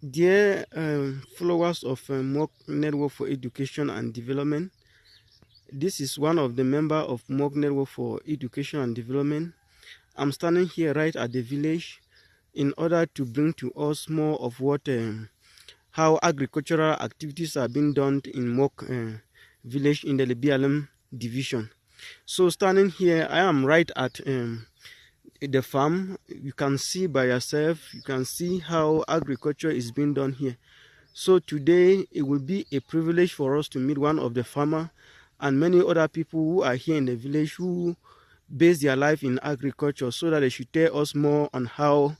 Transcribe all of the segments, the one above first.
Dear followers of MOC Network for Education and Development, this is one of the members of MOC Network for Education and Development. I'm standing here right at the village in order to bring to us more of what how agricultural activities are being done in MOC village in the Lebialem division. So standing here, I am right at the farm. You can see by yourself, you can see how agriculture is being done here. So today it will be a privilege for us to meet one of the farmer and many other people who are here in the village who base their life in agriculture, so that they should tell us more on how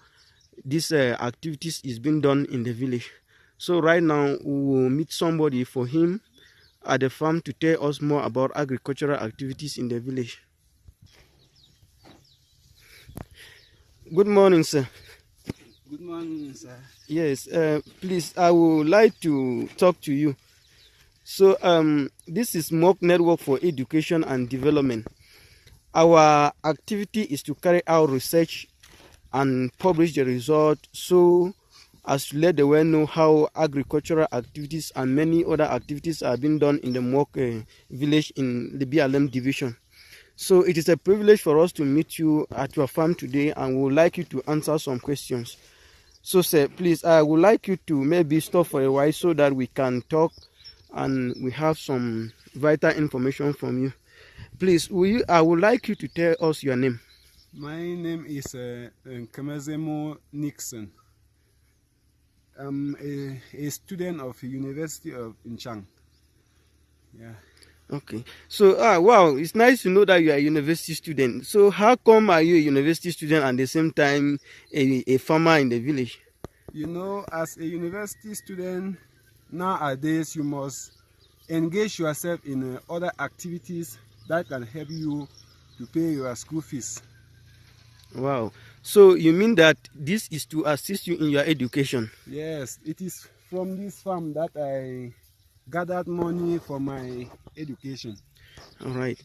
this activities is being done in the village. So right now we will meet somebody for him at the farm to tell us more about agricultural activities in the village. Good morning, sir. Good morning, sir. Yes, please, I would like to talk to you. So this is MOC Network for Education and Development. Our activity is to carry out research and publish the result so as to let the world know how agricultural activities and many other activities are being done in the MOC village in the Lebialem division. So it is a privilege for us to meet you at your farm today, and we would like you to answer some questions. So sir, please, I would like you to maybe stop for a while so that we can talk and we have some vital information from you. Please, I would like you to tell us your name. My name is Kamazemo Nixon. I'm a student of University of Inchang. Yeah. Okay. So, wow, it's nice to know that you are a university student. So, how come are you a university student and at the same time a farmer in the village? You know, as a university student, nowadays you must engage yourself in other activities that can help you to pay your school fees. Wow. So, you mean that this is to assist you in your education? Yes, it is from this farm that I gathered money for my education. All right.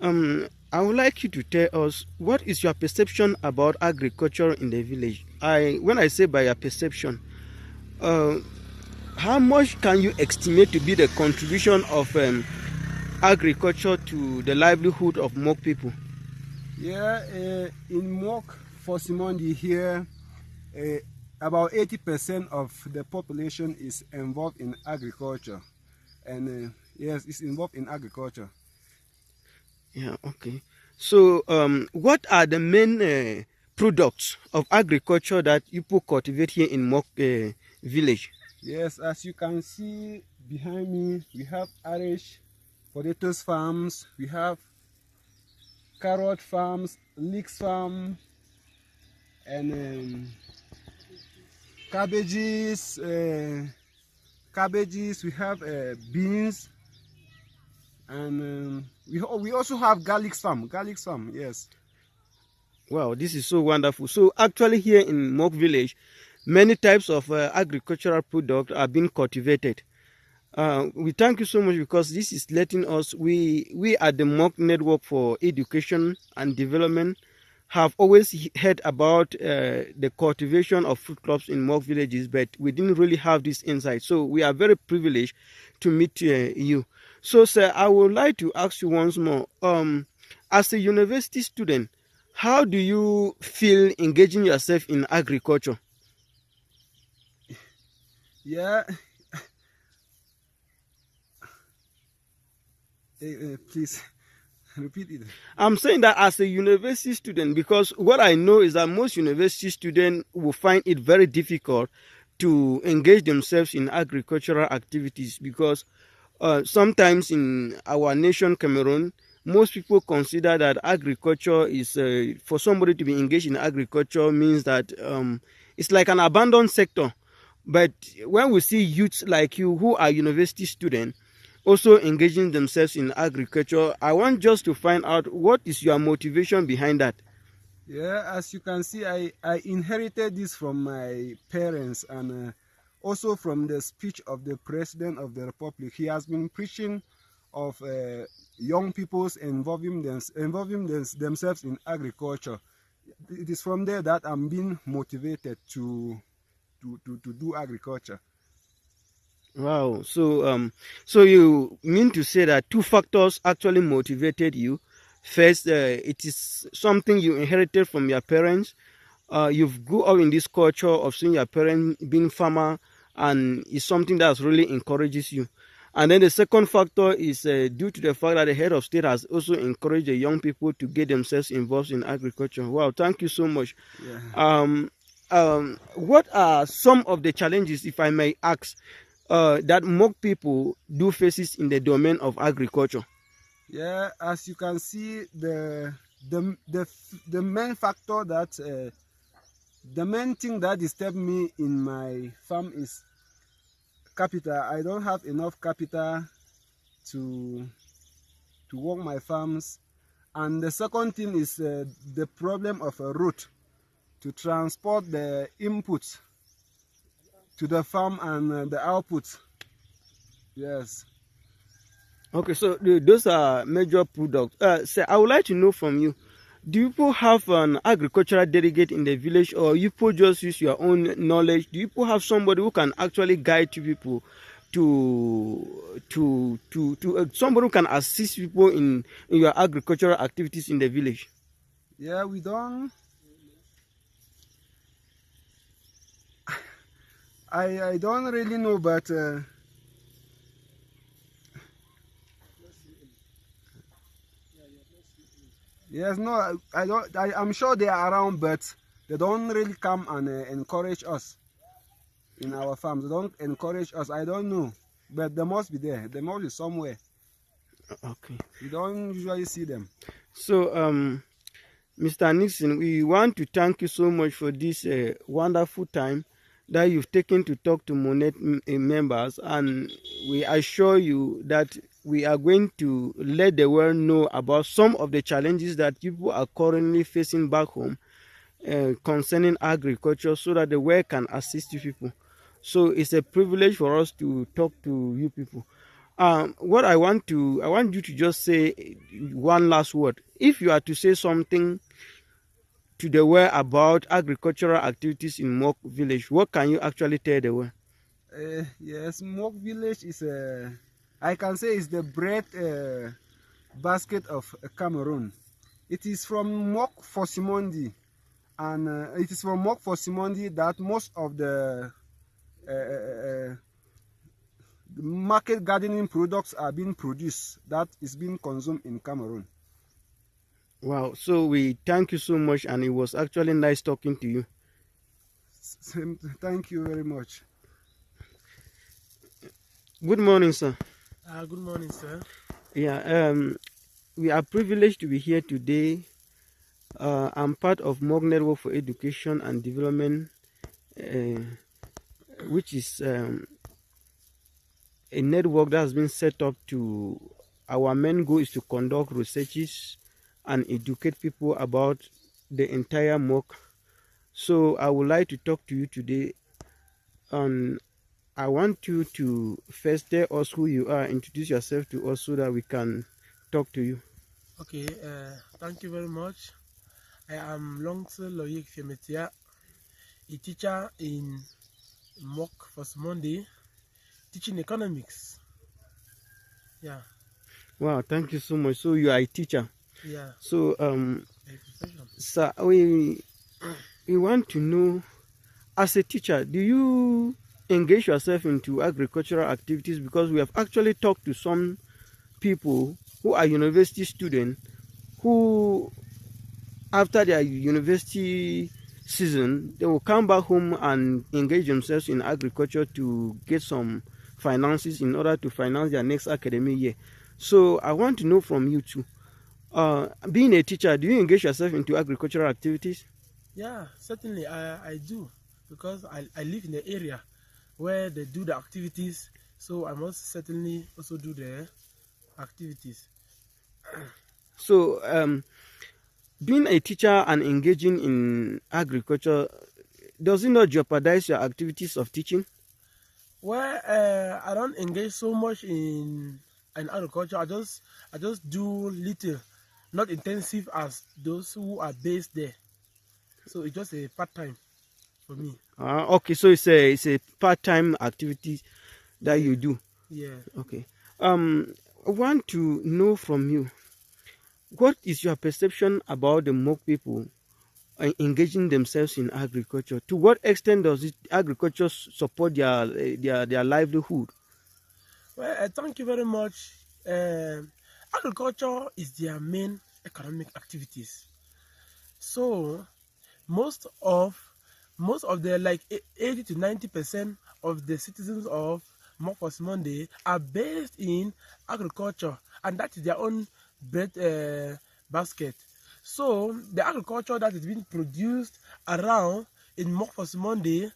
I would like you to tell us what is your perception about agriculture in the village. When I say by your perception, how much can you estimate to be the contribution of agriculture to the livelihood of MOC people? Yeah, in MOC Fosimondi here, about 80% of the population is involved in agriculture. And yes, it's involved in agriculture. Yeah, okay. So what are the main products of agriculture that people cultivate here in MOC village? Yes, as you can see behind me, we have Irish potatoes farms, we have carrot farms, leeks farm, and cabbages, we have beans, and we also have garlic farm, yes. Wow, this is so wonderful. So actually here in MOC village, many types of agricultural products are being cultivated. We thank you so much, because this is letting us, we at the MOC Network for Education and Development have always heard about the cultivation of food crops in MOC villages, but we didn't really have this insight. So we are very privileged to meet you. So sir, I would like to ask you once more, as a university student, how do you feel engaging yourself in agriculture? Yeah. Please repeat it. I'm saying that as a university student, because what I know is that most university students will find it very difficult to engage themselves in agricultural activities, because sometimes in our nation, Cameroon, most people consider that agriculture is, for somebody to be engaged in agriculture means that it's like an abandoned sector. But when we see youths like you who are university students also engaging themselves in agriculture, I want just to find out what is your motivation behind that. Yeah, as you can see, I inherited this from my parents, and also from the speech of the President of the Republic. He has been preaching of young people involving themselves in agriculture. It is from there that I'm being motivated to to do agriculture. Wow. So you mean to say that two factors actually motivated you? First, it is something you inherited from your parents. You've grew up in this culture of seeing your parents being farmer, and it's something that really encourages you. And then the second factor is due to the fact that the head of state has also encouraged the young people to get themselves involved in agriculture. Wow, thank you so much. Yeah. What are some of the challenges, if I may ask, that more people do faces in the domain of agriculture? Yeah, as you can see, the main factor that the main thing that disturbed me in my farm is capital. I don't have enough capital to work my farms, and the second thing is the problem of a route to transport the inputs to the farm and the output. Yes. Okay, so those are major products. So I would like to know from you, do you people have an agricultural delegate in the village, or you people just use your own knowledge? Do you people have somebody who can actually guide you people to somebody who can assist people in your agricultural activities in the village? Yeah, we don't. I don't really know, but yes, no, I don't. I'm sure they are around, but they don't really come and encourage us in our farms. They don't encourage us. I don't know, but they must be there. They must be somewhere. Okay. We don't usually see them. So, Mr. Nixon, we want to thank you so much for this wonderful time that you've taken to talk to MUNED members, and we assure you that we are going to let the world know about some of the challenges that people are currently facing back home concerning agriculture, so that the world can assist you people. So it's a privilege for us to talk to you people. What I want you to just say one last word. If you are to say something to the world about agricultural activities in Mok village, what can you actually tell the world? Yes, Mok village is I can say is the bread basket of Cameroon. It is from Mok Fosimondi, and it is from Mok Fosimondi that most of the market gardening products are being produced that is being consumed in Cameroon. Wow, so we thank you so much, and it was actually nice talking to you. Thank you very much. Good morning, sir. Good morning, sir. Yeah, we are privileged to be here today. I'm part of MOG Network for Education and Development, which is a network that has been set up to, our main goal is to conduct researches and educate people about the entire MOG. So I would like to talk to you today, and I want you to first tell us who you are, introduce yourself to us so that we can talk to you. Okay, thank you very much. I am Longse Loyek Femetia, a teacher in Mok Fosimondi, teaching economics. Yeah. Wow, thank you so much. So you are a teacher. Yeah. So sir, we want to know, as a teacher, do you engage yourself into agricultural activities? Because we have actually talked to some people who are university students who, after their university season, they will come back home and engage themselves in agriculture to get some finances in order to finance their next academic year. So I want to know from you too, being a teacher, do you engage yourself into agricultural activities? Yeah, certainly I do, because I live in the area where they do the activities, so I must certainly also do the activities. So being a teacher and engaging in agriculture, does it not jeopardize your activities of teaching? Well, I don't engage so much in agriculture. I just do little, not intensive as those who are based there. So it's just a part time for me. Okay, so it's a part-time activity that you do. Yeah. Okay. I want to know from you, what is your perception about the Mok people engaging themselves in agriculture? To what extent does agriculture support their livelihood? Well, thank you very much. Agriculture is their main economic activities. So most of the like 80 to 90% of the citizens of Fosimondi are based in agriculture, and that is their own bread basket. So the agriculture that is being produced around in Fosimondi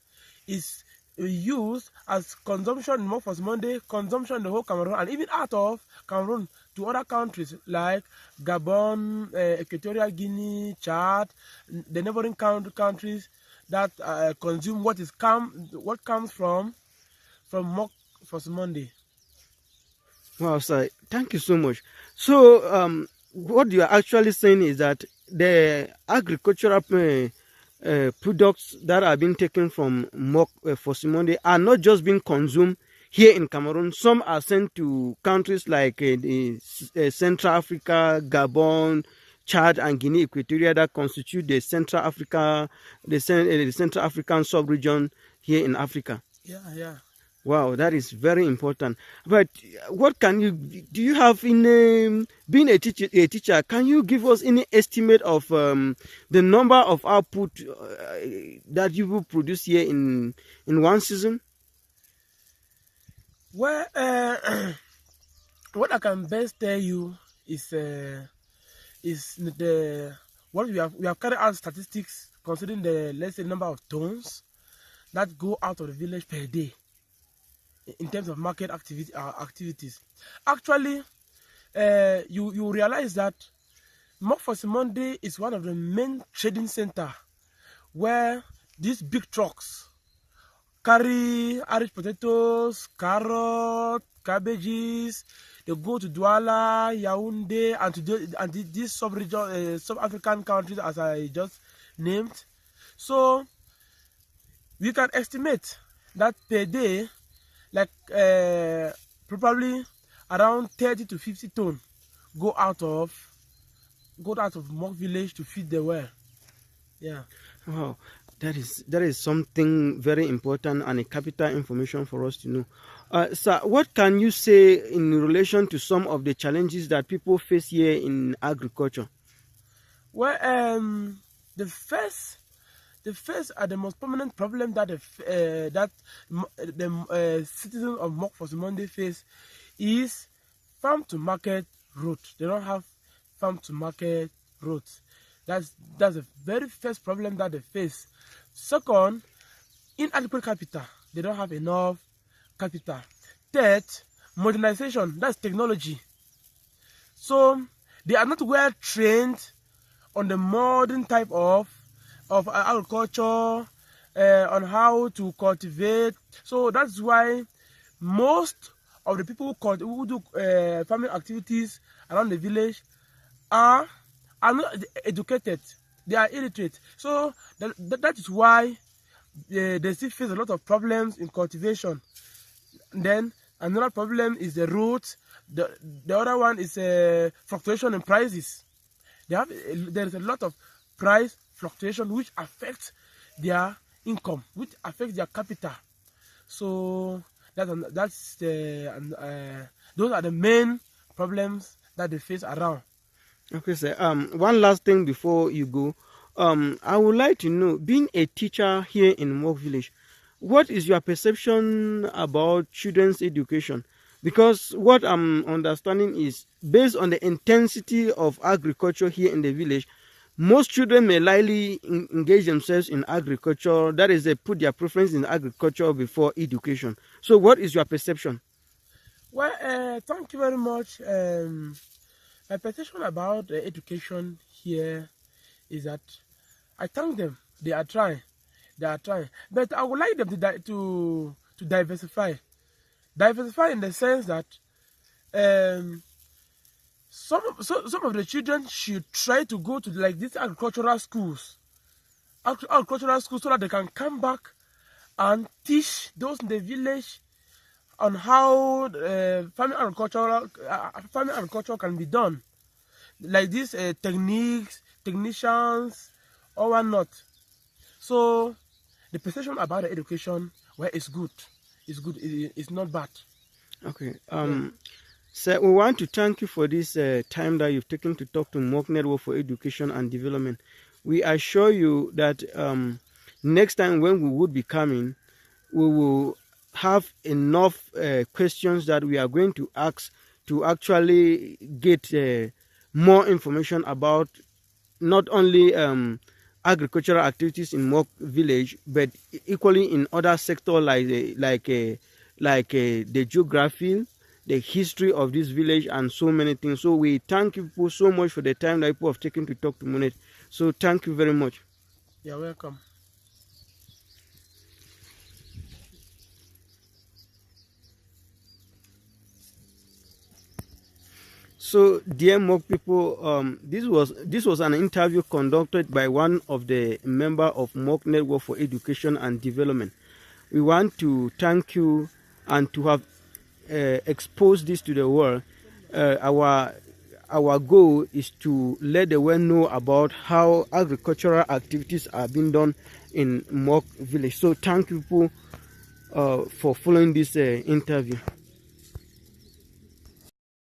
is used as consumption in Fosimondi, consumption in the whole Cameroon, and even out of Cameroon to other countries like Gabon, Equatorial Guinea, Chad, the neighboring countries that consume what comes from Fosimondi. Wow, sir, thank you so much. So, what you are actually saying is that the agricultural products that are being taken from Mok Fosimondi are not just being consumed here in Cameroon. Some are sent to countries like Central Africa, Gabon, Chad, and Guinea Equatoria that constitute the the Central African sub-region here in Africa. Yeah. Wow, that is very important. But what can you do? You have in being a teacher? Can you give us any estimate of the number of output that you will produce here in one season? Well, what I can best tell you is the what we have carried out statistics considering the, let's say, number of tons that go out of the village per day in terms of market activities. Actually, you realize that Fosimondi is one of the main trading center where these big trucks carry Irish potatoes, carrots, cabbages. They go to Douala, Yaoundé, and these sub-region, sub-African countries, as I just named. So we can estimate that per day, like probably around 30 to 50 tons go out of Mok village to feed the well. Yeah. Wow, that is something very important and a capital information for us to know. Sir, what can you say in relation to some of the challenges that people face here in agriculture? Well, the first and the most prominent problem that the citizens of Mok Fosimondi face is farm to market route. They don't have farm to market routes. That's the very first problem that they face. Second, inadequate capital. They don't have enough capital. Third, modernization. That's technology. So they are not well trained on the modern type of agriculture, on how to cultivate. So that's why most of the people who do farming activities around the village are not educated. They are illiterate. So that is why they still face a lot of problems in cultivation. Then another problem is the root. The other one is fluctuation in prices. There is a lot of price fluctuation which affects their income, which affects their capital. So those are the main problems that they face around. Okay, sir. One last thing before you go. I would like to know, being a teacher here in Mok Village, what is your perception about children's education? Because what I'm understanding is, based on the intensity of agriculture here in the village, most children may likely engage themselves in agriculture. That is, they put their preference in agriculture before education. So what is your perception? Well, thank you very much. My perception about education here is that I thank them. They are trying. But I would like them to diversify. Diversify in the sense that some of the children should try to go to like these agricultural schools so that they can come back and teach those in the village on how farming agriculture can be done, like these technicians, or whatnot. So the perception about the education, well, it's good. It's good. It's not bad. Okay. So we want to thank you for this time that you've taken to talk to MUNED Network for Education and Development. We assure you that next time when we would be coming, we will have enough questions that we are going to ask to actually get more information about not only agricultural activities in MUNED village, but equally in other sectors like the geography, the history of this village, and so many things. So we thank people so much for the time that people have taken to talk to MUNED. So thank you very much. You're welcome. So, dear MUNED people, this was an interview conducted by one of the member of MUNED Network for Education and Development. We want to thank you and to have exposed this to the world. Our goal is to let the world know about how agricultural activities are being done in MUNED village. So, thank you people for following this interview.